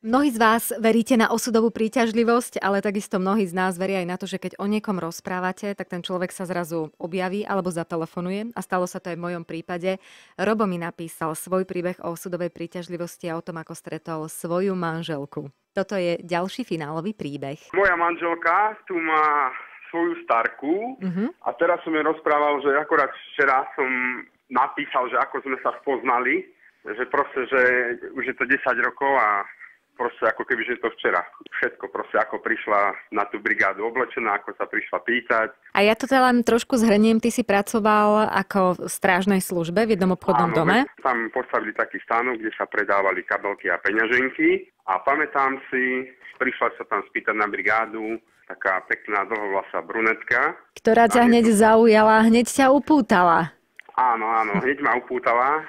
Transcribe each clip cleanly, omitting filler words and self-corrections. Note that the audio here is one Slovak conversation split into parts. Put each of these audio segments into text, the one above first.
Mnohí z vás veríte na osudovú príťažlivosť, ale takisto mnohí z nás veria aj na to, že keď o niekom rozprávate, tak ten človek sa zrazu objaví alebo zatelefonuje. A stalo sa to aj v mojom prípade. Robo mi napísal svoj príbeh o osudovej príťažlivosti a o tom, ako stretol svoju manželku. Toto je ďalší finálový príbeh. Moja manželka tu má svoju starku a teraz som jej rozprával, že akorát včera som napísal, že ako sme sa spoznali, že proste, že už je to 10 rokov a proste ako keby, že to včera. Všetko proste, ako prišla na tú brigádu oblečená, ako sa prišla pýtať. A ja to teda len trošku zhrniem. Ty si pracoval ako v strážnej službe v jednom obchodnom dome. Tam postavili taký stánok, kde sa predávali kabelky a peňaženky. A pamätám si, prišla sa tam spýtať na brigádu taká pekná dlhovlasá brunetka. Ktorá ťa hneď zaujala, hneď ťa upútala. Áno, hneď ma upútala.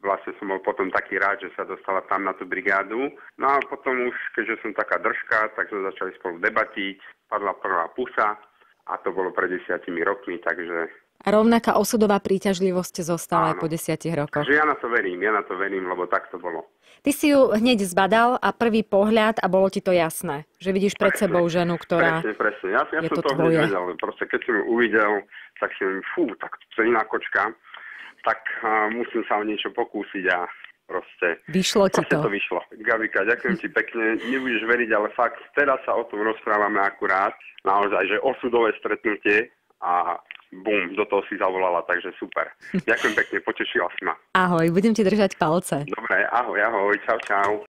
Vlastne som bol potom taký rád, že sa dostala tam na tú brigádu. No a potom už, keďže som taká držka, tak sme začali spolu debatiť. Padla prvá pusa a to bolo pred 10 rokmi, takže... A rovnaká osudová príťažlivosť zostala aj po 10 rokoch. Takže ja na to verím, lebo tak to bolo. Ty si ju hneď zbadal a prvý pohľad a bolo ti to jasné, že vidíš pred sebou ženu, ktorá presne. Ja je som to to tvoje. hneď vedel, proste keď som ju uvidel, tak si mi, tak to je iná kočka. Tak musím sa o niečo pokúsiť a proste... Vyšlo ti to. To vyšlo. Gabika, ďakujem ti pekne. Nebudeš veriť, ale fakt, teraz sa o tom rozprávame akurát. Naozaj, že osudové stretnutie a bum, do toho si zavolala, takže super. Ďakujem pekne, potešila si ma. Ahoj, budem ti držať palce. Dobre, ahoj, čau.